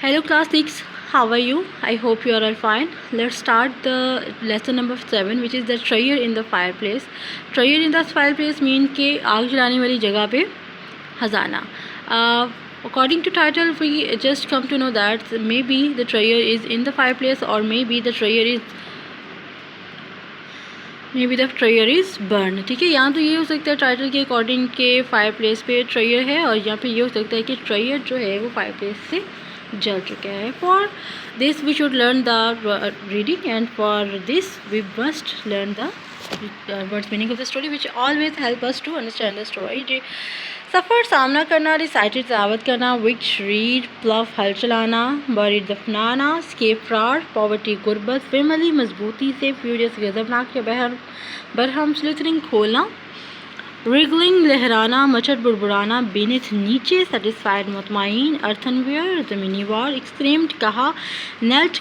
Hello class 6, how are you? I hope you are all fine. Let's start the lesson number 7 which is the treasure in the fireplace. Treasure in the fireplace mean के आग जलाने वाली जगह पे खजाना. According to title we just come to know that maybe the treasure is in the fireplace or maybe the treasure is burned. ठीक है, यहाँ तो ये हो सकता है टाइटल के अकॉर्डिंग के फायर प्लेस पे ट्रेयर है और यहाँ पे ये हो सकता है कि ट्रेयर जो है वो फायर प्लेस से जल चुका है. For this we should learn the reading and for this we must learn the words meaning of the story which always help us to understand the story. Suffer सामना करना, रिसाइटेड तिलावत करना, विच read plough हल चलाना, buried दफनाना, escape fraud poverty गुर्बत, family मजबूती से, फ्यूरियस गजबनाक या बरहम स्लिथरिंग खोलना, रिगलिंग लहराना, मच्छर बुड़बुड़ाना, बेनिथ नीचे, सेटिस्फाइड मुतमाइन, अर्थनवेयर ज़मीनी वार, एक्सक्रीम्ड कहा, नेल्ट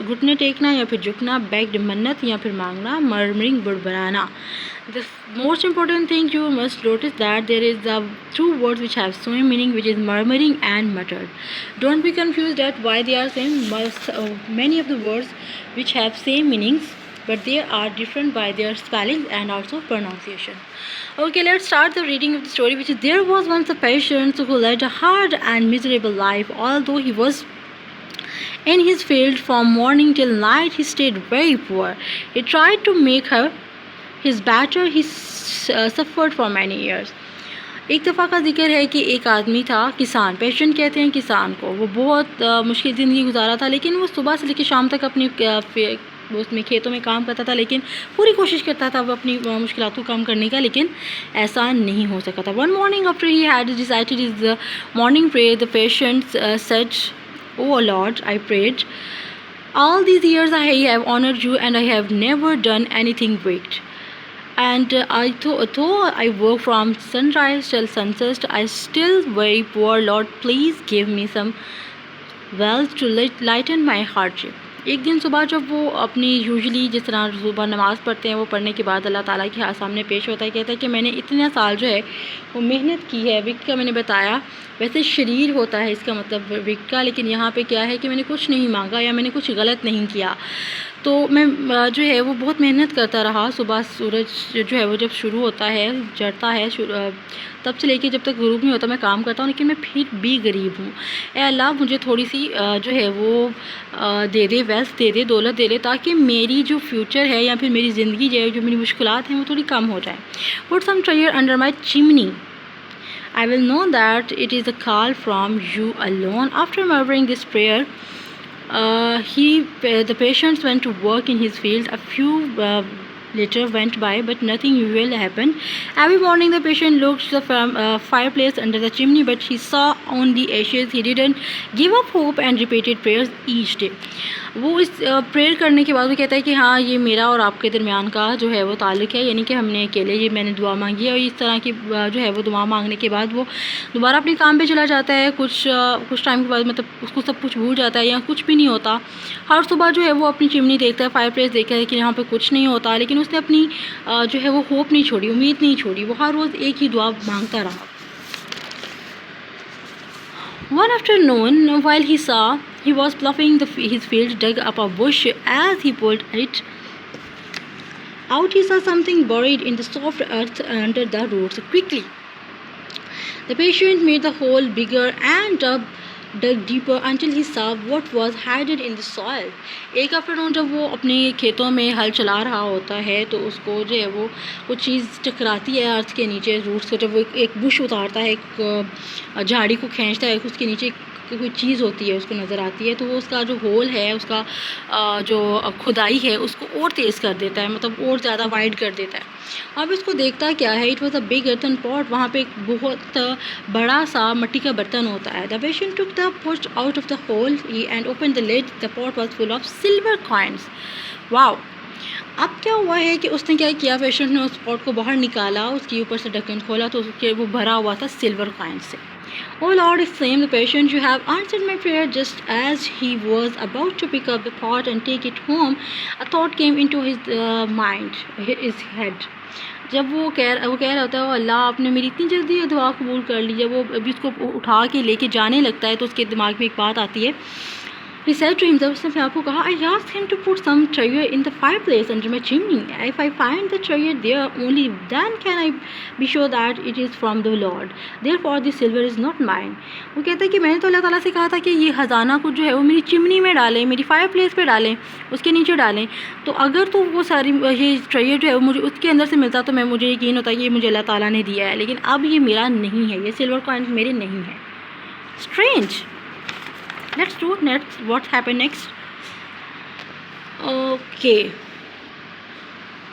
घुटने टेकना या फिर झुकना, बेग्ड मन्नत या फिर मांगना, murmuring बुड़बुड़ाना. The most important thing you must notice that there is the two words which have same meaning, which is murmuring and muttered. Don't be confused at why they are same. Many of the words which have same meanings, but they are different by their spelling and also pronunciation. Okay, let's start the reading of the story, which is there was once a patient who led a hard and miserable life. Although he was in his field from morning till night, he stayed very poor. He tried to make her his better, he suffered for many years. एक दफ़ा का जिक्र है कि एक आदमी था, किसान, पेशेंट कहते हैं किसान को. वो बहुत मुश्किल ज़िंदगी गुजारा था, लेकिन वो सुबह से लेकर शाम तक अपनी उसमें खेतों में काम करता था, लेकिन पूरी कोशिश करता था वो अपनी मुश्किलात को कम करने का, लेकिन ऐसा नहीं हो सका था. One morning after he had decided his morning prayer, the patient said, O Lord, I prayed all these years I have honored you and I have never done anything wicked. And though I work from sunrise till sunset, I still very poor. Lord, please give me some wealth to lighten my hardship. एक दिन सुबह जब वो अपनी usually जिस तरह सुबह नमाज़ पढ़ते हैं, वो पढ़ने के बाद अल्लाह ताला के सामने पेश होता है, कहता है कि मैंने इतने साल जो है वो मेहनत की है. विक का मैंने बताया, वैसे शरीर होता है इसका मतलब विक का, लेकिन यहाँ पे क्या है कि मैंने कुछ नहीं मांगा या मैंने कुछ गलत नहीं किया. तो मैं जो है वो बहुत मेहनत करता रहा. सुबह सूरज जो है वो जब शुरू होता है, चढ़ता है, तब से लेके जब तक गुरूब नहीं होता मैं काम करता हूँ, लेकिन मैं फिर भी गरीब हूँ. ए अल्लाह, मुझे थोड़ी सी जो है वो दे दे, वेल्थ दे दे, दौलत दे दे, ताकि मेरी जो फ्यूचर है या फिर मेरी ज़िंदगी जो है, जो मेरी मुश्किलात हैं वो थोड़ी कम हो जाए. Put some treasure under my chimney. I will know that it is a call from you alone. After murmuring this prayer, the patients went to work in his field. A few later went by, but nothing usual happened. Every morning the patient looked at the fireplace under the chimney, but he saw only ashes. He didn't give up hope and repeated prayers each day. वो इस prayer करने के बाद वो कहता है कि हाँ, ये मेरा और आपके दरमियान का जो है वो ताल्लुक़ है, यानी कि हमने अकेले ये मैंने दुआ मांगी है. और इस तरह की जो है वो दुआ मांगने के बाद वो दोबारा अपने काम पे चला जाता है. कुछ टाइम के बाद मतलब उसको सब कुछ भूल जाता है या कुछ भी नहीं होता. हर सुबह जो है वो अपनी चिमनी देखता है, फायर प्लेस देखता है कि यहाँ पर कुछ नहीं होता, लेकिन उसने अपनी जो है वो होप नहीं छोड़ी, उम्मीद नहीं छोड़ी. वो हर रोज़ एक ही दुआ मांगता रहा. One afternoon, while he was ploughing his field, dug up a bush. As he pulled it out, he saw something buried in the soft earth under the roots. Quickly, the patient made the hole bigger and dug deeper until he saw what was hidden in the soil. एक afternoon जब वो अपने खेतों में हल चला रहा होता है, तो उसको जो है वो कुछ चीज़ टकराती है अर्थ के नीचे, रूट्स को. जब वो एक बुश उतारता है, एक झाड़ी को खींचता है, उसके नीचे कोई चीज़ होती है उसको नज़र आती है, तो वो उसका जो होल है, उसका जो खुदाई है उसको और तेज़ कर देता है, मतलब और ज़्यादा वाइड कर देता है. अब इसको देखता क्या है, it was a big earthen pot. वहाँ पे एक बहुत बड़ा सा मट्टी का बर्तन होता है. The patient took the push out of the hole and open the lid. The pot was full of silver coins. Wow. अब क्या हुआ है कि उसने क्या किया, पेशेंट ने उस पॉट को बाहर निकाला, उसके ऊपर से ढक्कन खोला, तो उसके वो भरा हुआ था सिल्वर कॉइन्स से. Oh Lord, exclaimed the patient, you have answered my prayer. Just as he was about to pick up the pot and take it home, a thought came into his head. जब वो कह रहा होता है, "ओ अल्लाह, आपने मेरी इतनी जल्दी ये दुआ कबूल कर ली।" जब वो अभी उसको उठा के लेके जाने लगता है तो उसके दिमाग में एक बात आती है। He said to himself, उसने अपने आप को कहा, "I asked him to put some treasure in the fireplace under my chimney. If I find the treasure there, only then can I be sure that it is from the Lord. Therefore, the silver is not mine." वो कहता है कि मैंने तो अल्लाह ताला से कहा था कि ये ख़जाना कुछ जो है वो मेरी चिमनी में डालें, मेरी फायर प्लेस पे डालें, उसके नीचे डालें। तो अगर तो वो सारी ये ट्रेजर जो है वो मुझे उसके अंदर से मिलता तो मुझे यकीन होता कि ये मुझे अल्लाह ताला ने दिया है, लेकिन अब ये मेरा नहीं है, ये सिल्वर कॉइन्स मेरे नहीं हैं। Strange. Let's do next. What happened next? Okay.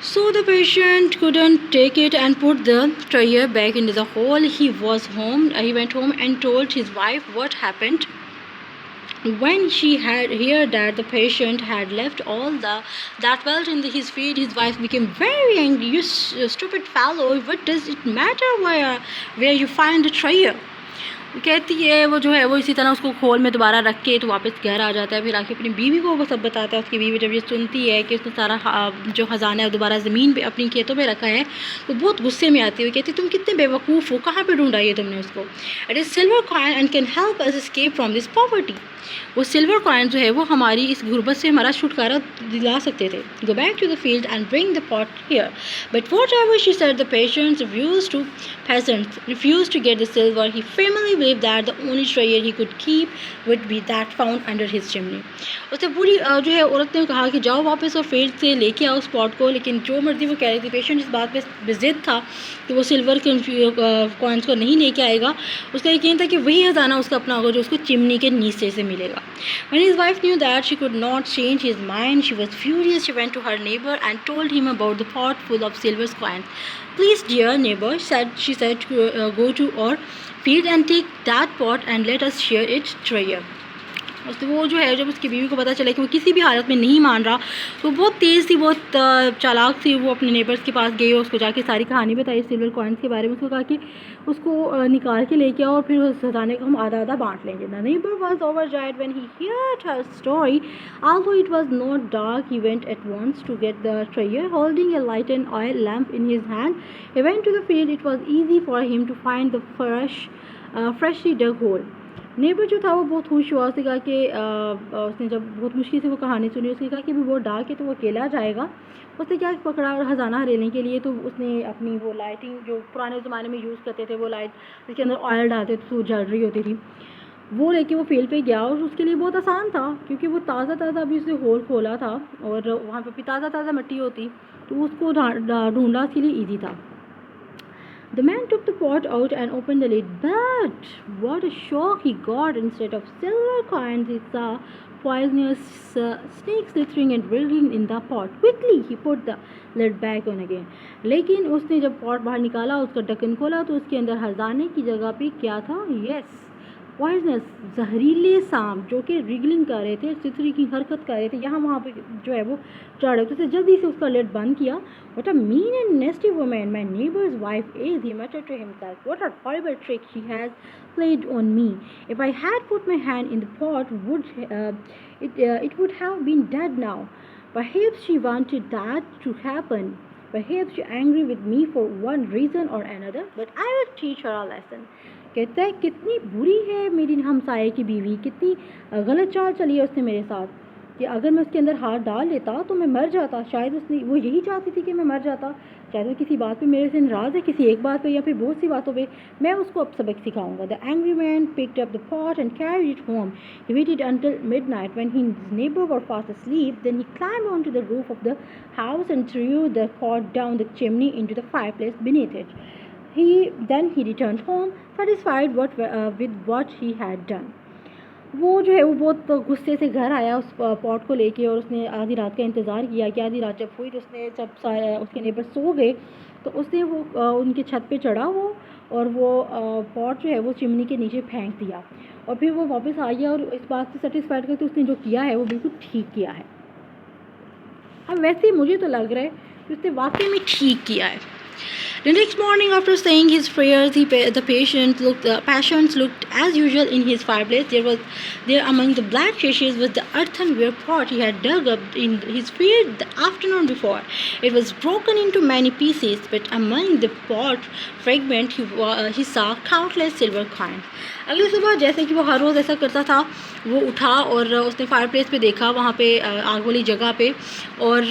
So the patient couldn't take it and put the treasure back into the hole. He went home and told his wife what happened. When she had heard that the patient had left all that wealth in his feet, his wife became very angry. "You stupid fellow! What does it matter where you find the treasure?" कहती है वो जो है वो इसी तरह उसको खोल में दोबारा रख के तो वापस घर आ जाता है। फिर आके अपनी बीवी को वो सब बताता है। उसकी बीवी जब ये सुनती है कि उसने सारा जो ख़जाना है दोबारा ज़मीन पे अपनी खेतों में रखा है तो बहुत गुस्से में आती है। वो कहती तुम कितने बेवकूफ़ हो, कहाँ पे ढूंढा ये तुमने उसको? "It is silver coin and can help us escape from this poverty." वो सिल्वर कॉइन जो है वो हमारी इस गुर्बत से हमारा छुटकारा दिला सकते थे। "Go back to the field and bring the pot here." But whatever she said, the patient refused to get the silver. He firmly believed that the only treasure he could keep would be that found under his chimney. उससे पूरी जो है औरत ने कहा कि जाओ वापस और फील्ड से लेके आओ उस पॉट को, लेकिन जो मर्जी वो कह रही थी, पेशेंट इस बात पे ज़िद था कि वो सिल्वर के कॉइन्स को नहीं लेके आएगा। उसका यकीन था कि वही खजाना उसका अपना होगा जो उसको चिमनी के नीचे से मिलेगा। When his wife knew that she could not change his mind, she was furious. She went to her neighbor and told him about the pot full of silver coins. "Please, dear neighbor," she said, "go to our field and take that pot and let us share its treasure." उसने वो जो है जब उसकी बीवी को पता चला कि वो किसी भी हालत में नहीं मान रहा तो बहुत तेज़ थी, बहुत चालाक थी। वो अपने नेबर्स के पास गई और उसको जाके सारी कहानी बताई सिल्वर कॉइन्स के बारे में। उसको कहा कि उसको निकाल के लेके आओ और फिर उस खजाने को हम आधा आधा बांट लेंगे। The neighbour was overjoyed when he heard her story. Although it was not dark, he went at once to get the treasure. Holding a lighted oil lamp in his hand, he went to the field. It was easy for him to find the freshly dug hole. Neighbour जो था वो बहुत खुश हुआ। उसने कहा कि उसने जब बहुत मुश्किल से वो कहानी सुनी, उसने कहा कि अभी बहुत डार्क है तो वो अकेला जाएगा। उसने क्या पकड़ा और खजाना हरेने के लिए तो उसने अपनी वो लाइटिंग जो पुराने ज़माने में यूज़ करते थे, वो लाइट जिसके अंदर ऑयल डालते थे तो जल रही होती थी, वो लेके वो फील्ड पे गया। और उसके लिए बहुत आसान था क्योंकि वो ताज़ा अभी उसने होल खोला था और वहाँ पर भी ताज़ा मिट्टी होती तो उसको ढूंढना उसके लिए ईजी था। The man took the pot out and opened the lid, but what a shock he got! Instead of silver coins, he saw poisonous snakes slithering and wriggling in the pot. Quickly, he put the lid back on again. लेकिन उसने जब pot बाहर निकाला, उसका ढक्कन खोला तो उसके अंदर खजाने की जगह पे क्या था? यस, पॉइजनस, जहरीले सांप जो कि रिगलिंग कर रहे थे, सिथरी की हरकत कर रहे थे, यहाँ वहाँ पे जो है वो चढ़ रहे थे। तो जल्दी से उसका लिड बंद किया। What a mean and nasty woman my neighbor's wife is, he muttered to himself. What a horrible trick she has played on me. If I had put my hand in the pot, it would have been dead now. Perhaps she wanted that to happen. Perhaps she angry with me for one reason or another, but I will teach her a lesson. कहता है कितनी बुरी है मेरी हमसाये की बीवी, कितनी गलत चाल चली है उसने मेरे साथ कि अगर मैं उसके अंदर हाथ डाल लेता तो मैं मर जाता। शायद वो यही चाहती थी कि मैं मर जाता। शायद वो किसी बात पे मेरे से नाराज़ है, किसी एक बात पे या फिर बहुत सी बातों पे। मैं उसको अब सबक सिखाऊंगा। The angry man picked up the pot and carried it home. He waited until midnight when his neighbors were fast asleep. Then he climbed onto the roof of the house and threw the pot down the chimney into the fireplace beneath it. Then he returned home, satisfied with what he had done. वो जो है वो बहुत गुस्से से घर आया उस पॉट को लेके और उसने आधी रात का इंतज़ार किया कि आधी रात जब हुई तो उसने जब उसके नेबर सो गए तो उसने वो उनके छत पे चढ़ा वो और वो पॉट जो है वो चिमनी के नीचे फेंक दिया और फिर वो वापस आ गया और इस बात से सेटिस्फाइड करके उसने जो किया है वो बिल्कुल ठीक किया है। अब वैसे ही मुझे तो लग रहा है कि उसने वाकई में ठीक किया है। The next morning, after saying his prayers, the patients looked as usual in his fireplace. There among the black ashes was the earthenware pot he had dug up in his field the afternoon before. It was broken into many pieces, but among the pot fragment he saw countless silver coins. अगली सुबह जैसे कि वो हर रोज़ ऐसा करता था, वो उठा और उसने फायर प्लेस पे देखा, वहाँ पे आग वाली जगह पे, और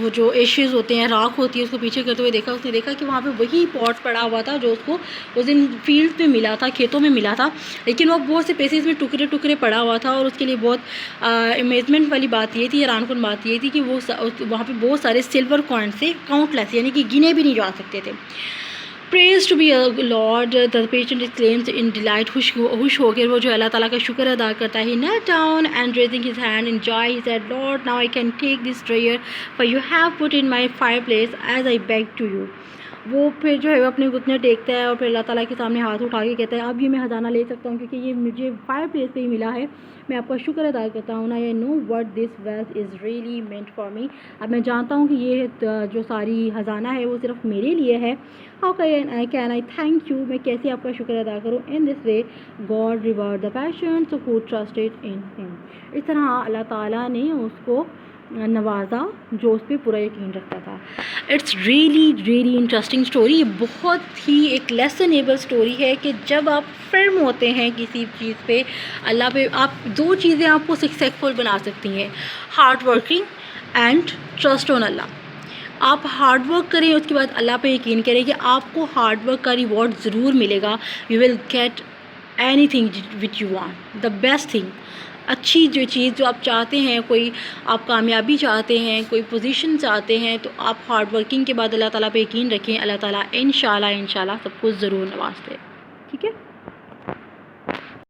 वो जो एशेज़ होते हैं, राख होती है, उसको पीछे करते हुए देखा। उसने देखा कि वहाँ पे वही पॉट पड़ा हुआ था जो उसको उस दिन फील्ड में मिला था, खेतों में मिला था, लेकिन वो बहुत से पीसेस में टुकड़े टुकड़े पड़ा हुआ था। और उसके लिए बहुत अमेजमेंट वाली बात ये थी, हैरानकुन बात ये थी कि वो वहाँ पे बहुत सारे सिल्वर कॉइन से, काउंटलेस, यानी कि गिने भी नहीं जा सकते थे। Praise to be a Lord, the patient exclaims in delight, खुश होकर वो जो अल्लाह ताला का शुक्र अदा करता है। He knelt down and raising his hand in joy, he said, Lord, now I can take this treasure, for you have put in my fireplace as I begged to you. वो फिर जो है वो अपने घुटने टेकता है और फिर अल्लाह ताला के सामने हाथ उठा के कहता है, अब ये मैं ख़जाना ले सकता हूँ क्योंकि ये मुझे फायर प्लेस पे ही मिला है, मैं आपका शुक्र अदा करता हूँ ना। I know what this wealth is really meant for me, अब मैं जानता हूँ कि ये जो सारी ख़जाना है वो सिर्फ मेरे लिए है। How can I thank you, मैं कैसे आपका शुक्र अदा करूँ। In this way God reward the patients who trusted in him, इस तरह अल्लाह ताला ने उसको नवाजा जो उस पर पूरा यकीन रखता था। इट्स रियली इंटरेस्टिंग स्टोरी, ये बहुत ही एक लेसनेबल स्टोरी है कि जब आप फर्म होते हैं किसी चीज़ पे, अल्लाह पे, आप दो चीज़ें आपको सक्सेसफुल बना सकती हैं, hard working and trust on अल्लाह। आप हार्ड वर्क करें, उसके बाद अल्लाह पे यकीन करें कि आपको हार्ड वर्क का रिवॉर्ड ज़रूर मिलेगा। You will get anything which you want, the best thing, अच्छी जो चीज़ जो आप चाहते हैं, कोई आप कामयाबी चाहते हैं, कोई पोजीशन चाहते हैं, तो आप हार्ड वर्किंग के बाद अल्लाह ताला पे यकीन रखें, अल्लाह ताला इंशाल्लाह सब कुछ ज़रूर नवाज़ते हैं। ठीक है।